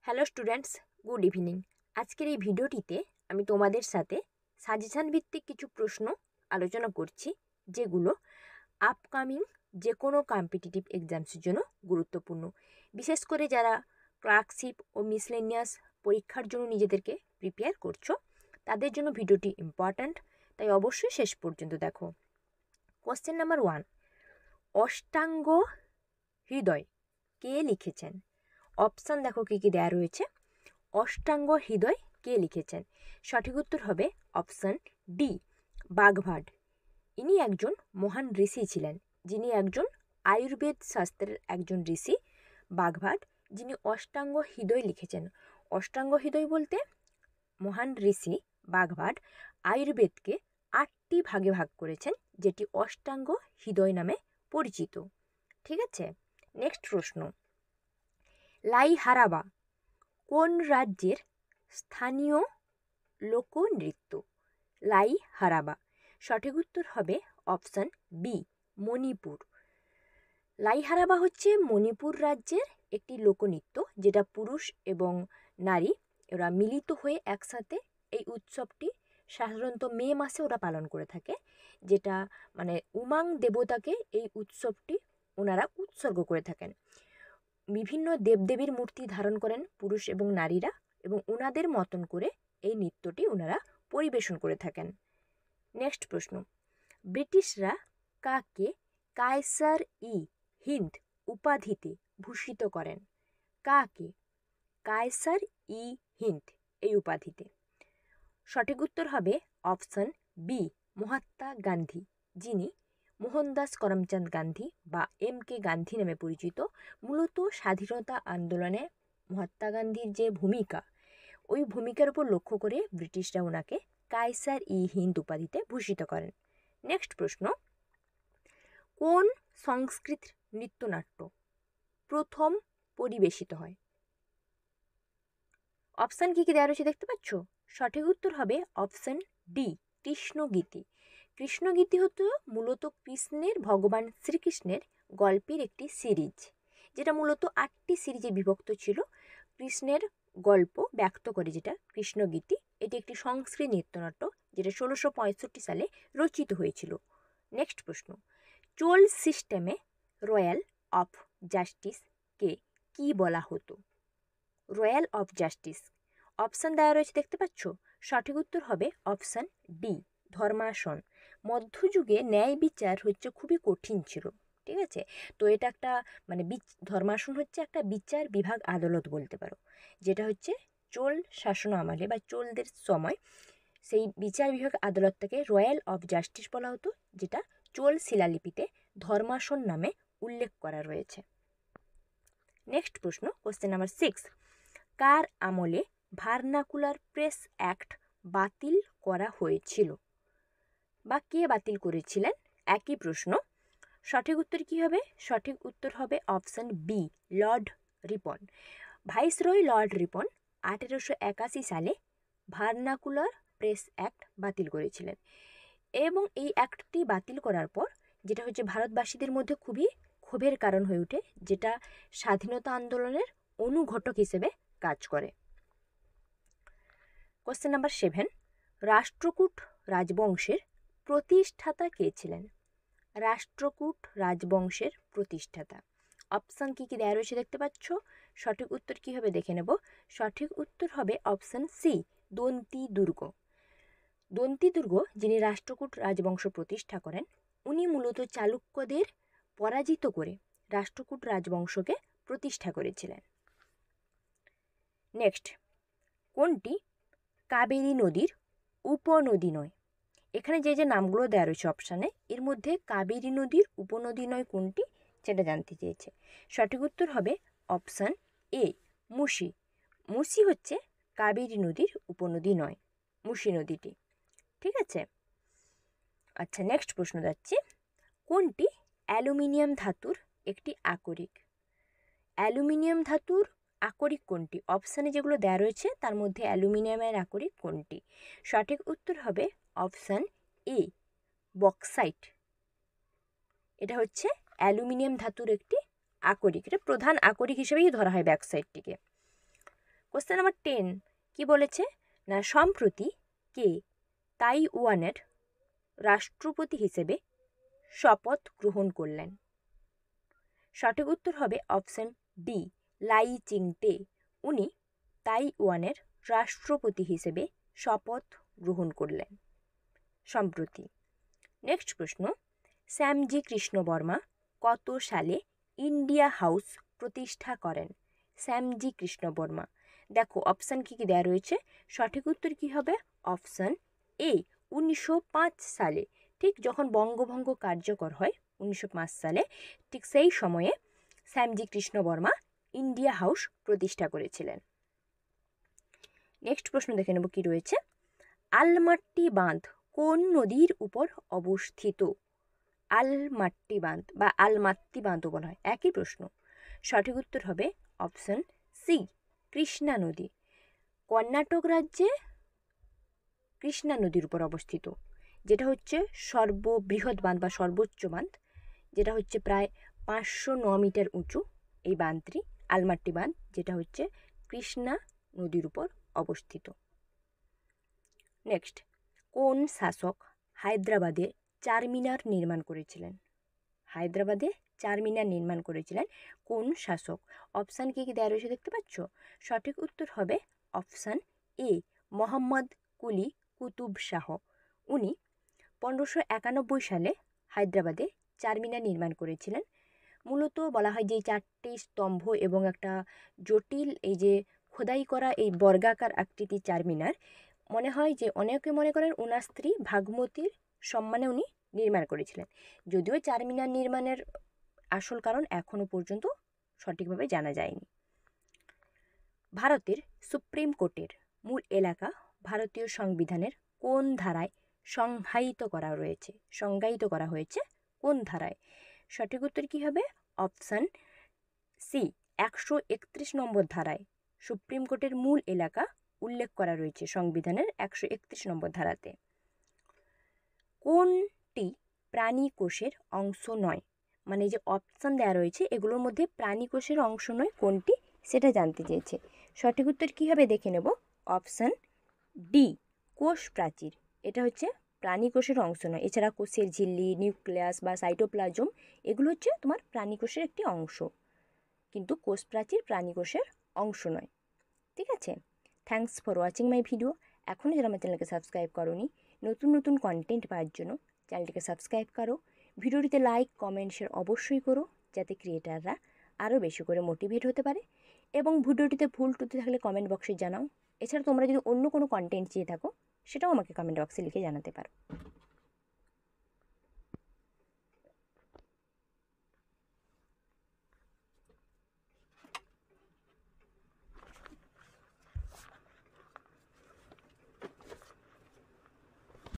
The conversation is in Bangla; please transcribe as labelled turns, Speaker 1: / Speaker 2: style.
Speaker 1: Hello students, good evening. আজকের এই ভিডিওটিতে আমি তোমাদের সাথে সাজেশন ভিত্তিক কিছু প্রশ্ন আলোচনা করছি, যেগুলো আপকামিং যে কোনো কম্পিটিটিভ এক্সামসের জন্য গুরুত্বপূর্ণ। বিশেষ করে যারা ক্লার্কশিপ ও মিসলেনিয়াস পরীক্ষার জন্য নিজেদেরকে প্রিপেয়ার করছো, তাদের জন্য ভিডিওটি ইম্পর্ট্যান্ট, তাই অবশ্যই শেষ পর্যন্ত দেখো। কোশ্চেন নাম্বার 1, অষ্টাঙ্গ হৃদয় কে লিখেছেন? অপশান দেখো কী কী দেওয়া রয়েছে। অষ্টাঙ্গ হৃদয় কে লিখেছেন? সঠিক উত্তর হবে অপশান ডি, বাগভাট। ইনি একজন মহান ঋষি ছিলেন, যিনি একজন আয়ুর্বেদ শাস্ত্রের একজন ঋষি বাগভাট, যিনি অষ্টাঙ্গ হৃদয় লিখেছেন। অষ্টাঙ্গ হৃদয় বলতে মহান ঋষি বাগভাট আয়ুর্বেদকে 8টি ভাগে ভাগ করেছেন, যেটি অষ্টাঙ্গ হৃদয় নামে পরিচিত। ঠিক আছে, নেক্সট প্রশ্ন। লাইহারাবা কোন রাজ্যের স্থানীয় লোকনৃত্য? লাইহারাবা। সঠিক উত্তর হবে অপশান বি, মণিপুর। লাইহারাবা হচ্ছে মণিপুর রাজ্যের একটি লোকনৃত্য, যেটা পুরুষ এবং নারী ওরা মিলিত হয়ে একসাথে এই উৎসবটি সাধারণত মে মাসে ওরা পালন করে থাকে, যেটা উমাং দেবতাকে এই উৎসবটি ওনারা উৎসর্গ করে থাকেন। বিভিন্ন দেবদেবীর মূর্তি ধারণ করেন পুরুষ এবং নারীরা, এবং ওনাদের মতন করে এই নৃত্যটি ওনারা পরিবেশন করে থাকেন। নেক্সট প্রশ্ন। ব্রিটিশরা কাকে কায়সার ই হিন্দ উপাধিতে ভূষিত করেন? কাকে কায়সার ই হিন্দ এই উপাধিতে? সঠিক উত্তর হবে অপশন বি, মহাত্মা গান্ধী, যিনি মোহনদাস করমচাঁদ গান্ধী বা MK গান্ধী নামে পরিচিত। মূলত স্বাধীনতা আন্দোলনে মহাত্মা গান্ধীর যে ভূমিকা, ওই ভূমিকার উপর লক্ষ্য করে ব্রিটিশরা ওনাকে কায়সার ই হিন্দ উপাধিতে ভূষিত করেন। নেক্সট প্রশ্ন। কোন সংস্কৃত নৃত্যনাট্য প্রথম পরিবেশিত হয়? অপশান কী কী দেওয়া রয়েছে দেখতে পাচ্ছ? সঠিক উত্তর হবে অপশান ডি, কৃষ্ণগীতি। কৃষ্ণগীতি হতো মূলত কৃষ্ণের, ভগবান শ্রীকৃষ্ণের গল্পের একটি সিরিজ, যেটা মূলত 8টি সিরিজে বিভক্ত ছিল। কৃষ্ণের গল্প ব্যক্ত করে যেটা কৃষ্ণগীতি, এটি একটি সংস্কৃত নৃত্যনাট্য, যেটা 1665 সালে রচিত হয়েছিল। নেক্সট প্রশ্ন। চোল সিস্টেমে রয়্যাল অফ জাস্টিসকে কি বলা হতো? Royal of justice. অপশান দেওয়া রয়েছে দেখতে পাচ্ছ। সঠিক উত্তর হবে অপশান ডি, ধর্মাসন। মধ্যযুগে ন্যায় বিচার হচ্ছে খুবই কঠিন ছিল, ঠিক আছে? তো এটা একটা ধর্মাসন হচ্ছে একটা বিচার বিভাগ আদালত বলতে পারো, যেটা হচ্ছে চোল শাসন আমলে বা চোলদের সময় সেই বিচার বিভাগ আদালতটাকে রয়্যাল অফ জাস্টিস বলা হতো, যেটা চোল শিলালিপিতে ধর্মাসন নামে উল্লেখ করা রয়েছে। নেক্সট প্রশ্ন, কোশ্চেন নাম্বার 6। কার আমলে ভার্নাকুলার প্রেস অ্যাক্ট বাতিল করা হয়েছিল বা কে বাতিল করেছিলেন? একই প্রশ্ন। সঠিক উত্তর কি হবে? সঠিক উত্তর হবে option B, Lord Ripon. Viceroy Lord Ripon 1881 সালে ভার্নাকুলার প্রেস অ্যাক্ট বাতিল করেছিলেন, এবং এই অ্যাক্টটি বাতিল করার পর যেটা হচ্ছে ভারতবাসীদের মধ্যে খুবই ক্ষোভের কারণ হয়ে ওঠে, যেটা স্বাধীনতা আন্দোলনের অনুঘটক হিসেবে কাজ করে। Question number 7। রাষ্ট্রকূট রাজবংশের প্রতিষ্ঠাতা কে ছিলেন? রাষ্ট্রকূট রাজবংশের প্রতিষ্ঠাতা। অপশান কী কী দেওয়া রয়েছে দেখতে পাচ্ছ। সঠিক উত্তর কী হবে দেখে নেব। সঠিক উত্তর হবে অপশান সি, দন্তি দুর্গ। দন্তি দুর্গ যিনি রাষ্ট্রকূট রাজবংশ প্রতিষ্ঠা করেন, উনি মূলত চালুক্যদের পরাজিত করে রাষ্ট্রকূট রাজবংশকে প্রতিষ্ঠা করেছিলেন। নেক্সট, কোনটি কাবেরী নদীর উপনদী নয়? এখানে যে যে নামগুলো দেওয়া রয়েছে অপশানে, এর মধ্যে কাবেরী নদীর উপনদী নয় কোনটি, সেটা জানতে চেয়েছে। সঠিক উত্তর হবে অপশান এ, মুসি। মুসি হচ্ছে কাবেরী নদীর উপনদী নয়, মুসি নদীটি। ঠিক আছে, আচ্ছা নেক্সট প্রশ্ন যাচ্ছে। কোনটি অ্যালুমিনিয়াম ধাতুর একটি আকরিক? অ্যালুমিনিয়াম ধাতুর আকরিক কোনটি? অপশানে যেগুলো দেওয়া রয়েছে তার মধ্যে অ্যালুমিনিয়ামের আকরিক কোনটি? সঠিক উত্তর হবে অপশান এ, বক্সাইট। এটা হচ্ছে অ্যালুমিনিয়াম ধাতুর একটি আকরিক, এটা প্রধান আকরিক হিসেবেই ধরা হয় বক্সাইটটিকে। কোশ্চেন নাম্বার 10 কি বলেছে না সম্প্রতি কে তাইওয়ানের রাষ্ট্রপতি হিসেবে শপথ গ্রহণ করলেন? সঠিক উত্তর হবে অপশন ডি লাই চিংটে। উনি তাইওয়ানের রাষ্ট্রপতি হিসেবে শপথ গ্রহণ করলেন সম্প্রতি। নেক্সট প্রশ্ন, শ্যামজি কৃষ্ণ বর্মা কত সালে ইন্ডিয়া হাউস প্রতিষ্ঠা করেন? শ্যামজি কৃষ্ণ বর্মা, দেখো অপশান কী কী দেওয়া রয়েছে, সঠিক উত্তর কী হবে অপশান এ 1905 সালে। ঠিক যখন বঙ্গভঙ্গ কার্যকর হয় 1905 সালে, ঠিক সেই সময়ে শ্যামজি কৃষ্ণ বর্মা ইন্ডিয়া হাউস প্রতিষ্ঠা করেছিলেন। নেক্সট প্রশ্ন দেখে নেব কি রয়েছে, আলমাট্টি বাঁধ কোন নদীর উপর অবস্থিত? আলমাট্টি বাঁধ বা আলমাত্তি বাঁধও বলা হয়, একই প্রশ্ন। সঠিক উত্তর হবে অপশন সি কৃষ্ণা নদী। কর্ণাটক রাজ্যে কৃষ্ণা নদীর উপর অবস্থিত, যেটা হচ্ছে সর্ববৃহৎ বাঁধ বা সর্বোচ্চ বাঁধ, যেটা হচ্ছে প্রায় 509 মিটার উঁচু। এই বাঁধটি আলমাট্টি বাঁধ, যেটা হচ্ছে কৃষ্ণা নদীর উপর অবস্থিত। নেক্সট, কোন শাসক হায়দ্রাবাদে চারমিনার নির্মাণ করেছিলেন? হায়দ্রাবাদে চারমিনার নির্মাণ করেছিলেন কোন শাসক? অপশান কি কি দেওয়া রয়েছে দেখতে পাচ্ছ, সঠিক উত্তর হবে অপশান এ মোহাম্মদ কুলি কুতুব শাহ। উনি 1591 সালে হায়দ্রাবাদে চারমিনার নির্মাণ করেছিলেন। মূলত বলা হয় যে 4টি স্তম্ভ এবং একটা জটিল এই যে খোদাই করা এই বর্গাকার আকৃতির চারমিনার, মনে হয় যে অনেকে মনে করেন ওনার স্ত্রী ভাগমতীর সম্মানে উনি নির্মাণ করেছিলেন। যদিও চারমিনার নির্মাণের আসল কারণ এখনও পর্যন্ত সঠিকভাবে জানা যায়নি। ভারতের সুপ্রিম কোর্টের মূল এলাকা ভারতীয় সংবিধানের কোন ধারায় সংজ্ঞায়িত করা হয়েছে কোন ধারায়? সঠিক উত্তর কী হবে অপশান সি 131 নম্বর ধারায় সুপ্রিম কোর্টের মূল এলাকা উল্লেখ করা রয়েছে সংবিধানের 131 নম্বর ধারাতে। কোনটি প্রাণী কোষের অংশ নয়? মানে যে অপশান দেওয়া রয়েছে এগুলোর মধ্যে প্রাণী কোষের অংশ নয় কোনটি, সেটা জানতে চেয়েছে। সঠিক উত্তর কী হবে দেখে নেব, অপশান ডি কোষ প্রাচীর। এটা হচ্ছে প্রাণী কোষের অংশ নয়। এছাড়া কোষের ঝিল্লি, নিউক্লিয়াস বা সাইটোপ্লাজম এগুলো হচ্ছে তোমার প্রাণী কোষের একটি অংশ, কিন্তু কোষ প্রাচীর প্রাণী কোষের অংশ নয়। ঠিক আছে, thanks for watching my video. এখনও যারা আমার চ্যানেলকে সাবস্ক্রাইব করোনি, নতুন নতুন কন্টেন্ট পাওয়ার জন্য চ্যানেলটিকে সাবস্ক্রাইব করো, ভিডিওটিতে লাইক কমেন্ট শেয়ার অবশ্যই করো, যাতে ক্রিয়েটাররা আরও বেশি করে মোটিভেট হতে পারে। এবং ভিডিওটিতে ভুল ত্রুটি থাকলে কমেন্ট বক্সে জানাও। এছাড়া তোমরা যদি অন্য কোনো কন্টেন্ট চেয়ে থাকো সেটাও আমাকে কমেন্ট বক্সে লিখে জানাতে পারো।